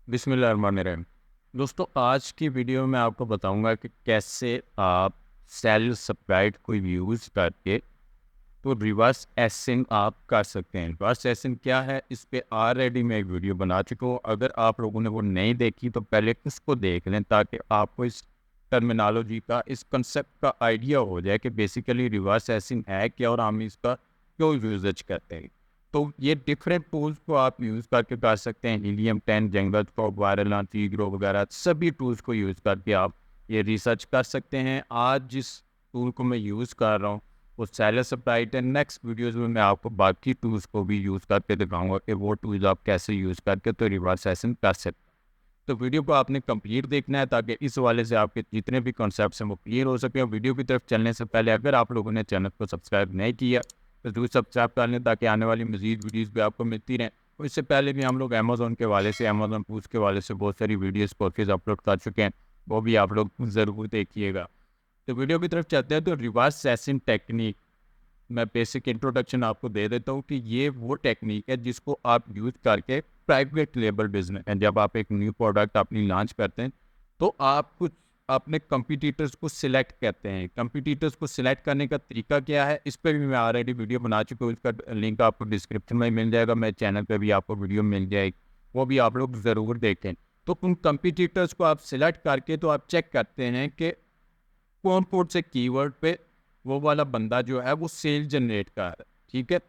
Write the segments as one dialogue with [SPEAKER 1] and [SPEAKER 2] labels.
[SPEAKER 1] बिस्मिल्लाहिर्रहमानिर्रहीम। दोस्तों, आज की वीडियो में आपको बताऊंगा कि कैसे आप सेल स्प्राइट को यूज़ करके तो रिवर्स एसिंग आप कर सकते हैं। रिवर्स एसिंग क्या है, इस पे ऑलरेडी मैं एक वीडियो बना चुका हूँ। अगर आप लोगों ने वो नहीं देखी तो पहले उसको देख लें ताकि आपको इस टर्मिनोलॉजी का, इस कंसेप्ट का आइडिया हो जाए कि बेसिकली रिवर्स एसिंग है क्या और हम इसका क्यों यूजेज करते हैं। तो ये डिफरेंट टूल्स को आप यूज़ करके कर सकते हैं। हीलियम 10, जंगल स्कोप, वायरल ग्रो वगैरह सभी टूल्स को यूज़ करके आप ये रिसर्च कर सकते हैं। आज जिस टूल को मैं यूज़ कर रहा हूँ वो सेलर स्प्राइट है। नेक्स्ट वीडियोज़ में मैं आपको बाकी टूल्स को भी यूज़ करके दिखाऊंगा कि वो टूल्स आप कैसे यूज़ करके तो रिवर्स एसिंग कर सकते हैं। तो वीडियो को आपने कंप्लीट देखना है ताकि इस वाले से आपके जितने भी कॉन्सेप्ट्स हैं वो क्लियर हो सके। और वीडियो की तरफ चलने से पहले अगर आप लोगों ने चैनल को सब्सक्राइब नहीं किया तो जरूर सब्सक्राइब कर लें ताकि आने वाली मजीद वीडियोज़ भी आपको मिलती रहें। और इससे पहले भी हम लोग अमेज़ोन के वाले से, अमेज़ोन टूल्स के वाले से बहुत सारी वीडियोज़ कोर्सेज अपलोड कर चुके हैं, वो भी आप लोग ज़रूर देखिएगा। तो वीडियो की तरफ चलते हैं। तो रिवर्स एसिंग टेक्निक, मैं बेसिक इंट्रोडक्शन आपको दे देता हूँ कि ये वो टेक्निक है जिसको आप यूज़ करके प्राइवेट लेबल बिजनेस है, जब आप एक न्यू प्रोडक्ट अपनी लॉन्च करते हैं तो आप कुछ अपने कंपटीटर्स को सिलेक्ट करते हैं। कंपटीटर्स को सिलेक्ट करने का तरीका क्या है, इस पर भी मैं ऑलरेडी वीडियो बना चुका हूँ। इसका लिंक आपको डिस्क्रिप्शन में मिल जाएगा, मेरे चैनल पर भी आपको वीडियो मिल जाएगी, वो भी आप लोग ज़रूर देखें। तो उन कंपटीटर्स को आप सिलेक्ट करके तो आप चेक करते हैं कि कौन कौन से कीवर्ड पे वो वाला बंदा जो है वो सेल जनरेट कर रहा है, ठीक है।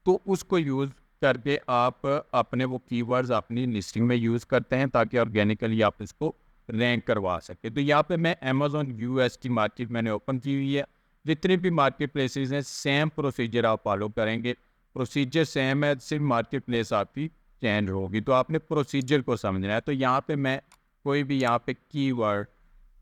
[SPEAKER 1] तो उसको यूज़ करके आप अपने वो कीवर्ड्स अपनी लिस्टिंग में यूज़ करते हैं ताकि ऑर्गेनिकली आप इसको रैंक करवा सके। तो यहाँ पे मैं अमेज़ॉन यूएस की मार्केट मैंने ओपन की हुई है। जितने भी मार्केट प्लेसेस हैं सेम प्रोसीजर आप फॉलो करेंगे। प्रोसीजर सेम है, सिर्फ मार्केट प्लेस आपकी चेंज होगी। तो आपने प्रोसीजर को समझना है। तो यहाँ पे मैं कोई भी यहाँ पे कीवर्ड,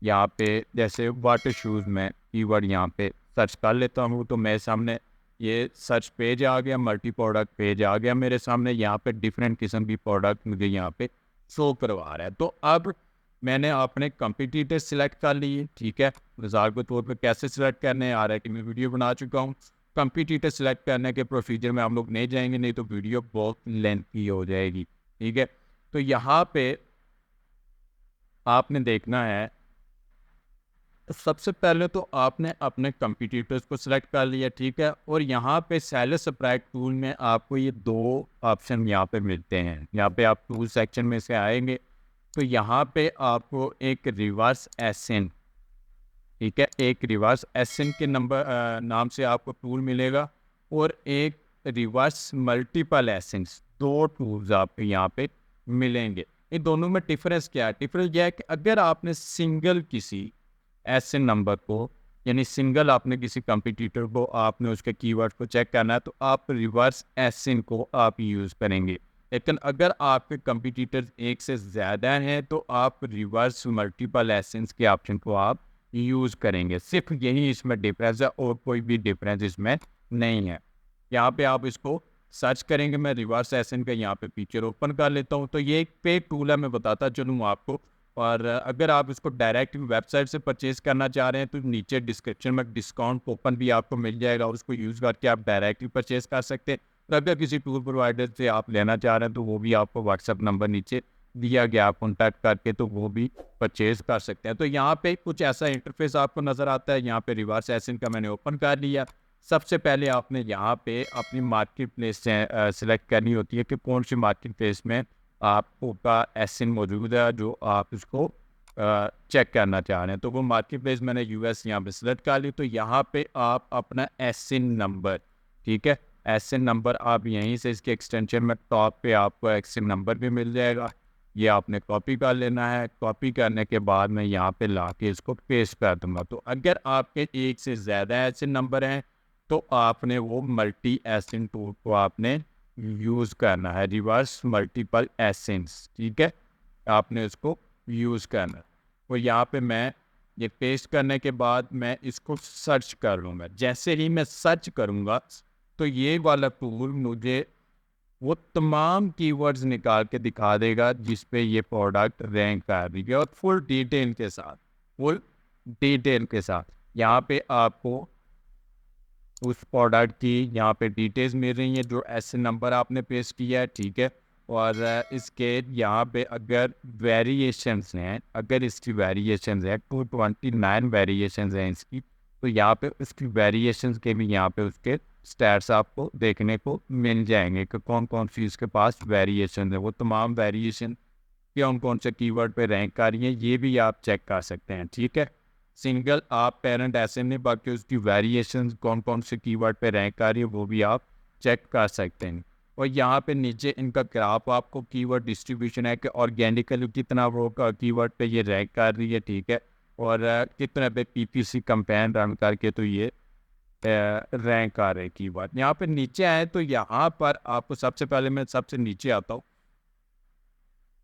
[SPEAKER 1] यहाँ पे जैसे वाटर शूज़ में कीवर्ड यहाँ पे सर्च कर लेता हूँ तो मेरे सामने ये सर्च पेज आ गया, मल्टी प्रोडक्ट पेज आ गया मेरे सामने। यहाँ पे डिफरेंट किस्म की प्रोडक्ट मुझे यहाँ पे शो करवा रहा है। तो अब मैंने अपने कंपटीटर सिलेक्ट कर लिए, ठीक है। मिसाल के तौर पे कैसे सिलेक्ट करने हैं आ रहा है कि मैं वीडियो बना चुका हूँ। कंपटीटर सिलेक्ट करने के प्रोसीजर में हम लोग नहीं जाएंगे, नहीं तो वीडियो बहुत लेंथी हो जाएगी, ठीक है। तो यहाँ पे आपने देखना है, तो सबसे पहले तो आपने अपने कंपटीटर्स को सिलेक्ट कर लिया, ठीक है। और यहाँ पे सेलर स्प्राइट टूल में आपको ये दो ऑप्शन यहाँ पे मिलते हैं। यहाँ पे आप टूल सेक्शन में से आएंगे तो यहाँ पे आपको एक रिवर्स एसिन, ठीक है, एक रिवर्स एसिन के नाम से आपको टूल मिलेगा। और एक रिवर्स मल्टीपल एसिन्स, दो टूल्स आपको यहाँ पे मिलेंगे। इन दोनों में डिफरेंस क्या है? डिफरेंस यह है कि अगर आपने सिंगल किसी ऐसे नंबर को, यानी सिंगल आपने किसी कंपटीटर को आपने उसके कीवर्ड को चेक करना है तो आप रिवर्स एसिन को आप यूज़ करेंगे। लेकिन अगर आपके कंपटीटर एक से ज़्यादा हैं तो आप रिवर्स मल्टीपल एसिन्स के ऑप्शन को आप यूज़ करेंगे। सिर्फ यही इसमें डिफरेंस है और कोई भी डिफरेंस इसमें नहीं है। यहाँ पे आप इसको सर्च करेंगे। मैं रिवर्स एसिन का यहाँ पे फीचर ओपन कर लेता हूँ। तो ये एक पेड टूल है, मैं बताता चलूँ आपको। और अगर आप इसको डायरेक्ट वेबसाइट से परचेज करना चाह रहे हैं तो नीचे डिस्क्रिप्शन में डिस्काउंट कूपन भी आपको मिल जाएगा, उसको यूज़ करके आप डायरेक्ट भी परचेज कर सकते हैं। तो अगर किसी टूल प्रोवाइडर से आप लेना चाह रहे हैं तो वो भी आपको व्हाट्सएप नंबर नीचे दिया गया, आप कॉन्टैक्ट करके तो वो भी परचेज कर सकते हैं। तो यहाँ पे कुछ ऐसा इंटरफेस आपको नज़र आता है। यहाँ पे रिवर्स एसिन का मैंने ओपन कर लिया। सबसे पहले आपने यहाँ पे अपनी मार्केट प्लेस से सिलेक्ट करनी होती है कि कौन सी मार्केट प्लेस में आपका एसिन मौजूद है जो आप इसको चेक करना चाह रहे हैं। तो वो मार्केट प्लेस मैंने यूएस यहाँ पे सिलेक्ट कर ली। तो यहाँ पे आप अपना एसिन नंबर, ठीक है, एसिन नंबर आप यहीं से इसके एक्सटेंशन में टॉप पे आपको एसिन नंबर भी मिल जाएगा। ये आपने कॉपी कर लेना है। कॉपी करने के बाद मैं यहाँ पे ला के इसको पेस्ट कर दूंगा। तो अगर आपके एक से ज़्यादा एसिन नंबर हैं तो आपने वो मल्टी एसिन टूल को आपने यूज़ करना है, रिवर्स मल्टीपल एसिन्स, ठीक है, आपने उसको यूज़ करना है। और यहाँ पे मैं ये पेस्ट करने के बाद मैं इसको सर्च कर लूँगा। जैसे ही मैं सर्च करूँगा तो ये वाला टूल मुझे वो तमाम कीवर्ड्स निकाल के दिखा देगा जिस पे ये प्रोडक्ट रैंक कर रही है, और फुल डिटेल के साथ, फुल डिटेल के साथ यहाँ पे आपको उस प्रोडक्ट की यहाँ पे डिटेल्स मिल रही हैं जो ऐसे नंबर आपने पेश किया है, ठीक है। और इसके यहाँ पे अगर वेरिएशंस हैं, अगर इसकी वेरिएशंस है 229 वेरिएशंस हैं इसकी, तो यहाँ पे उसकी वेरिएशंस के भी यहाँ पे उसके स्टैट्स आपको देखने को मिल जाएंगे कि कौन कौन सी इसके पास वेरिएशन है। वो तमाम वेरिएशन कौन कौन से कीवर्ड पे रैंक आ रही है ये भी आप चेक कर सकते हैं। ठीक है, सिंगल आप पेरेंट ऐसे नहीं, बाकी उसकी वेरिएशन कौन कौन से कीवर्ड पे रैंक आ रही है वो भी आप चेक कर सकते हैं। और यहाँ पे नीचे इनका ग्राफ आपको कीवर्ड डिस्ट्रीब्यूशन है कि ऑर्गेनिकली कितना वो कीवर्ड पे ये रैंक कर रही है। ठीक है, और कितने पे पीपीसी कैंपेन रन करके तो ये रैंक आ रहे हैं कीवर्ड। यहाँ पे नीचे आए तो यहाँ पर आपको सबसे पहले मैं सबसे नीचे आता हूँ,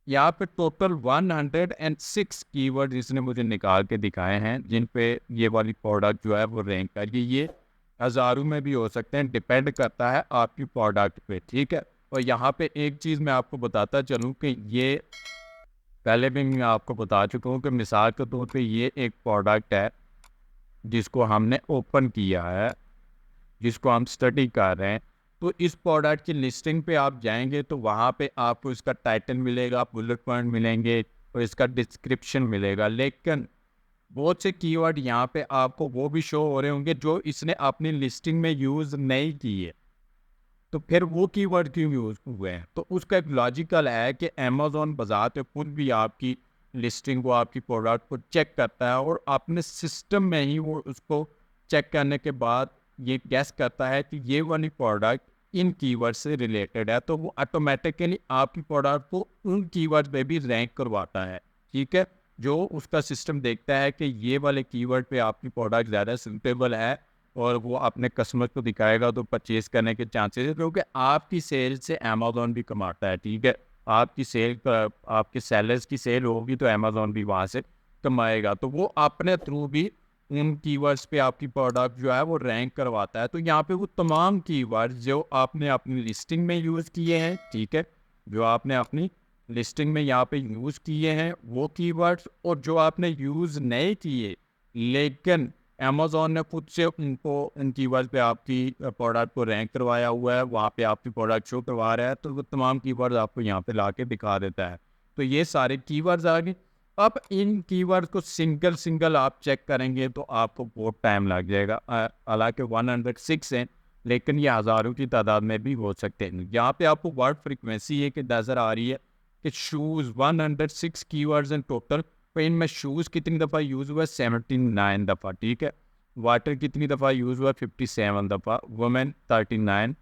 [SPEAKER 1] यहाँ पे टोटल 106 कीवर्ड इसने मुझे निकाल के दिखाए हैं जिन पे ये वाली प्रोडक्ट जो है वो रैंक करिए। ये हज़ारों में भी हो सकते हैं, डिपेंड करता है आपकी प्रोडक्ट पे। ठीक है, और यहाँ पे एक चीज़ मैं आपको बताता चलूँ कि ये पहले भी मैं आपको बता चुका हूँ कि मिसाल के तौर पे ये एक प्रोडक्ट है जिसको हमने ओपन किया है, जिसको हम स्टडी कर रहे हैं। तो इस प्रोडक्ट की लिस्टिंग पे आप जाएंगे तो वहाँ पे आपको इसका टाइटल मिलेगा, बुलेट पॉइंट मिलेंगे और इसका डिस्क्रिप्शन मिलेगा। लेकिन बहुत से कीवर्ड यहाँ पे आपको वो भी शो हो रहे होंगे जो इसने अपनी लिस्टिंग में यूज़ नहीं किए, तो फिर वो कीवर्ड क्यों यूज़ हुए हैं? तो उसका एक लॉजिकल है कि अमेज़ॉन बज़ात खुद भी आपकी लिस्टिंग को, आपकी प्रोडक्ट को चेक करता है और अपने सिस्टम में ही वो उसको चेक करने के बाद ये गैस करता है कि ये वाली प्रोडक्ट इन कीवर्ड से रिलेटेड है, तो वो ऑटोमेटिकली आपकी प्रोडक्ट को उन कीवर्ड पे भी रैंक करवाता है। ठीक है, जो उसका सिस्टम देखता है कि ये वाले कीवर्ड पे आपकी प्रोडक्ट ज़्यादा सुटेबल है और वो अपने कस्टमर को दिखाएगा तो परचेज करने के चांसेस है, क्योंकि आपकी सेल से अमेज़ॉन भी कमाता है। ठीक है, आपकी सेल आपके सेलर्स की सेल होगी तो अमेज़ॉन भी वहाँ से कमाएगा, तो वो अपने थ्रू भी उन कीवर्ड्स पे आपकी प्रोडक्ट जो है वो रैंक करवाता है। तो यहाँ पे वो तमाम कीवर्ड्स जो आपने अपनी लिस्टिंग में यूज़ किए हैं, ठीक है, जो आपने अपनी लिस्टिंग में यहाँ पे यूज़ किए हैं वो कीवर्ड्स, और जो आपने यूज़ नहीं किए लेकिन अमेज़ॉन ने खुद से उनको इन कीवर्ड पे आपकी प्रोडक्ट को रैंक करवाया हुआ है, वहाँ पे आपकी प्रोडक्ट शो करवा रहा है, तो वो तमाम कीवर्ड्स आपको यहाँ पे ला के दिखा देता है। तो ये सारे कीवर्ड्स आ गए। अब इन कीवर्ड को सिंगल सिंगल आप चेक करेंगे तो आपको बहुत टाइम लग जाएगा। हालांकि 106 हैं लेकिन ये हज़ारों की तादाद में भी हो सकते हैं। यहाँ पे आपको वर्ड फ्रिक्वेंसी ये कि नज़र आ रही है कि शूज़ 106 कीवर्ड्स इन टोटल। तो इनमें शूज़ कितनी दफ़ा यूज़ हुआ है? 79 दफ़ा। ठीक है, वाटर कितनी दफ़ा यूज़ हुआ? 57 दफ़ा। वुमेन 39,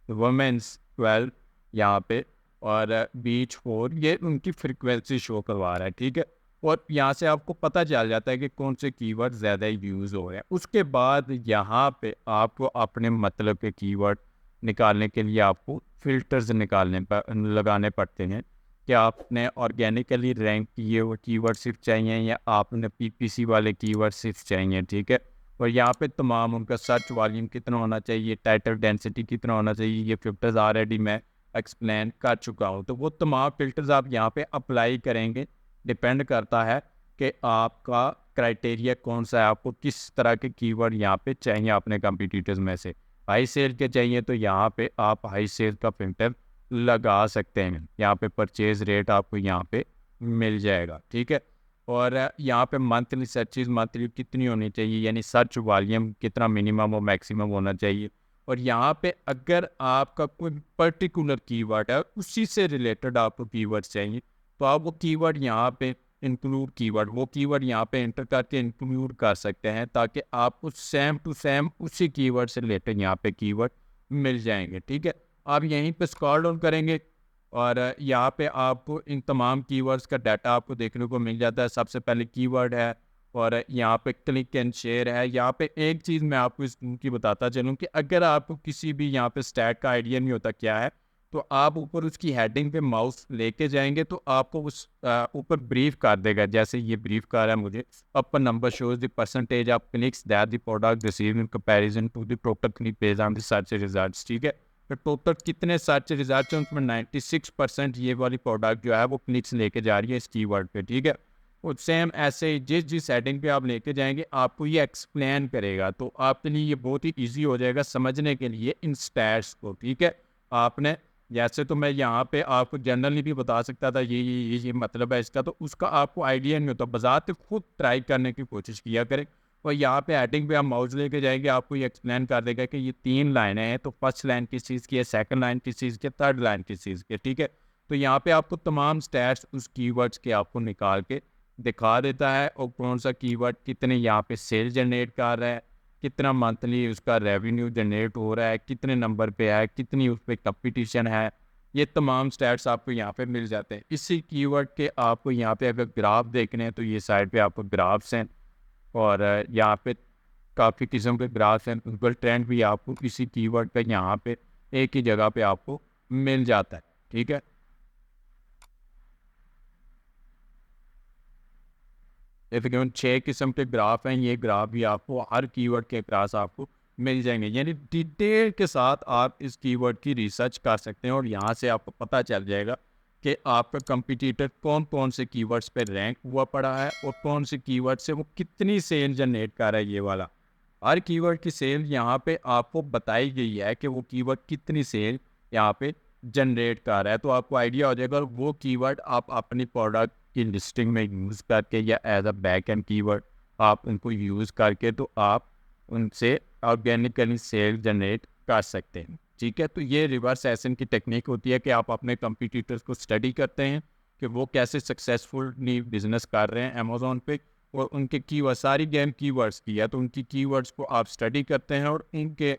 [SPEAKER 1] वुमेन्स 12 यहाँ पे, और बीच 4, ये उनकी फ्रिक्वेंसी शो करवा रहा है। ठीक है, और यहाँ से आपको पता चल जाता है कि कौन से कीवर्ड ज़्यादा यूज़ हो रहे हैं। उसके बाद यहाँ पे आपको अपने मतलब के कीवर्ड निकालने के लिए आपको फ़िल्टर्स लगाने पड़ते हैं कि आपने ऑर्गेनिकली रैंक किए वो कीवर्ड सिर्फ चाहिए या आपने पीपीसी वाले कीवर्ड सिर्फ चाहिए। ठीक है, और यहाँ पे तमाम उनका सर्च वॉल्यूम कितना होना चाहिए, टाइटल डेंसिटी कितना होना चाहिए, ये फ़िल्टर्स ऑलरेडी मैं एक्सप्लेन कर चुका हूँ। तो वो तमाम फ़िल्टर्स आप यहाँ पे अप्लाई करेंगे, डिपेंड करता है कि आपका क्राइटेरिया कौन सा है, आपको किस तरह के कीवर्ड यहाँ पे चाहिए अपने कंपटीटर्स में से। हाई सेल के चाहिए तो यहाँ पे आप हाई सेल का फ़िल्टर लगा सकते हैं। यहाँ पे परचेज रेट आपको यहाँ पे मिल जाएगा। ठीक है, और यहाँ पे मंथली सर्चेज मंथली कितनी होनी चाहिए, यानी सर्च वॉल्यूम कितना मिनिमम और मैक्सिमम होना चाहिए। और यहाँ पे अगर आपका कोई पर्टिकुलर कीवर्ड है, उसी से रिलेटेड आपको कीवर्ड चाहिए, तो आप वो कीवर्ड यहाँ पे इंक्लूड कीवर्ड, वो कीवर्ड यहाँ पे एंटर करके इंक्लूड कर सकते हैं, ताकि आपको सेम टू सेम उसी कीवर्ड से रिलेटेड यहाँ पे कीवर्ड मिल जाएंगे। ठीक है, आप यहीं पे स्क्रॉल डाउन करेंगे और यहाँ पे आपको इन तमाम कीवर्ड्स का डाटा आपको देखने को मिल जाता है। सबसे पहले कीवर्ड है और यहाँ पे क्लिक एंड शेयर है। यहाँ पे एक चीज़ मैं आपको इसकी बताता चलूँ कि अगर आपको किसी भी यहाँ पे स्टैट का आइडिया नहीं होता क्या है, तो आप ऊपर उसकी हेडिंग पे माउस लेके जाएंगे तो आपको उस ऊपर ब्रीफ कर देगा। जैसे ये ब्रीफ कर रहा है मुझे, upper number shows the percentage of clicks that the product receive in comparison to the total click based on the search results. ठीक है, तो टोटल कितने सर्च रिजल्ट हैं उसमें 96% ये वाली प्रोडक्ट जो है वो क्लिक्स लेके जा रही है इस कीवर्ड पे। ठीक है, और सेम ऐसे ही जिस जिस हेडिंग पे आप लेके जाएंगे आपको ये एक्सप्लेन करेगा, तो आपके लिए ये बहुत ही ईजी हो जाएगा समझने के लिए इन स्टैट्स को। ठीक है, आपने जैसे तो मैं यहाँ पे आपको जनरली भी बता सकता था ये मतलब है इसका, तो उसका आपको आइडिया नहीं होता। बजाते खुद ट्राई करने की कोशिश किया करें। और यहाँ पे हेडिंग पे आप माउस लेके जाएंगे, आपको ये एक्सप्लेन कर देगा कि ये 3 लाइनें हैं, तो फर्स्ट लाइन किस चीज़ की है, सेकंड लाइन किस चीज़ की है, थर्ड लाइन किस चीज़ की है, ठीक है। तो यहाँ पे आपको तमाम स्टैट्स उस कीवर्ड्स के आपको निकाल के दिखा देता है, और कौन सा कीवर्ड कितने यहाँ पे सेल जनरेट कर रहा है, कितना मंथली उसका रेवेन्यू जनरेट हो रहा है, कितने नंबर पे है, कितनी उस पर कंपटीशन है। ये तमाम स्टैट्स आपको यहाँ पे मिल जाते हैं। इसी कीवर्ड के आपको यहाँ पे अगर ग्राफ देखने हैं तो ये साइड पे आपको ग्राफ्स हैं, और यहाँ पे काफ़ी किस्म के ग्राफ्स हैं। गूगल ट्रेंड भी आपको इसी कीवर्ड पे यहाँ पे एक ही जगह पे आपको मिल जाता है, ठीक है। ये तकरीबन 6 किस्म के ग्राफ हैं। ये ग्राफ भी आपको हर कीवर्ड के ग्राफ आपको मिल जाएंगे, यानी डिटेल के साथ आप इस कीवर्ड की रिसर्च कर सकते हैं, और यहाँ से आपको पता चल जाएगा कि आपका कंपटीटर कौन कौन से कीवर्ड्स पे रैंक हुआ पड़ा है, और कौन से कीवर्ड से वो कितनी सेल जनरेट कर रहा है। ये वाला हर कीवर्ड की सेल यहाँ पे आपको बताई गई है कि वो कीवर्ड कितनी सेल यहाँ पे जनरेट कर रहा है, तो आपको आइडिया हो जाएगा। और वो कीवर्ड आप अपनी प्रोडक्ट की लिस्टिंग में यूज़ करके, या as a back end keyword आप उनको यूज़ करके, तो आप उनसे ऑर्गेनिकली सेल जनरेट कर सकते हैं, ठीक है। तो ये रिवर्स एसन की टेक्निक होती है कि आप अपने कंपटीटर्स को स्टडी करते हैं कि वो कैसे सक्सेसफुली बिजनेस कर रहे हैं अमेजोन पे, और उनके कीवर्ड, सारी गेम कीवर्ड्स की है, तो उनकी कीवर्ड्स को आप स्टडी करते हैं, और उनके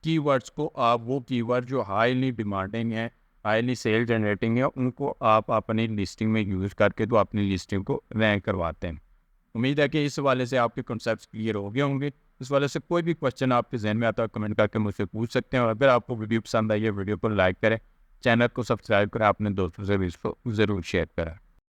[SPEAKER 1] कीवर्ड्स को आप, वो कीवर्ड जो हाईली डिमांडिंग है, हाईली सेल जनरेटिंग है, उनको आप अपनी लिस्टिंग में यूज़ करके तो अपनी लिस्टिंग को रैंक करवाते हैं। उम्मीद है कि इस वाले से आपके कॉन्सेप्ट्स क्लियर हो गए होंगे। इस वाले से कोई भी क्वेश्चन आपके जहन में आता है कमेंट करके मुझसे पूछ सकते हैं, और अगर आपको वीडियो पसंद आई है वीडियो को लाइक करें, चैनल को सब्सक्राइब करें, अपने दोस्तों से भी इसको ज़रूर शेयर करें।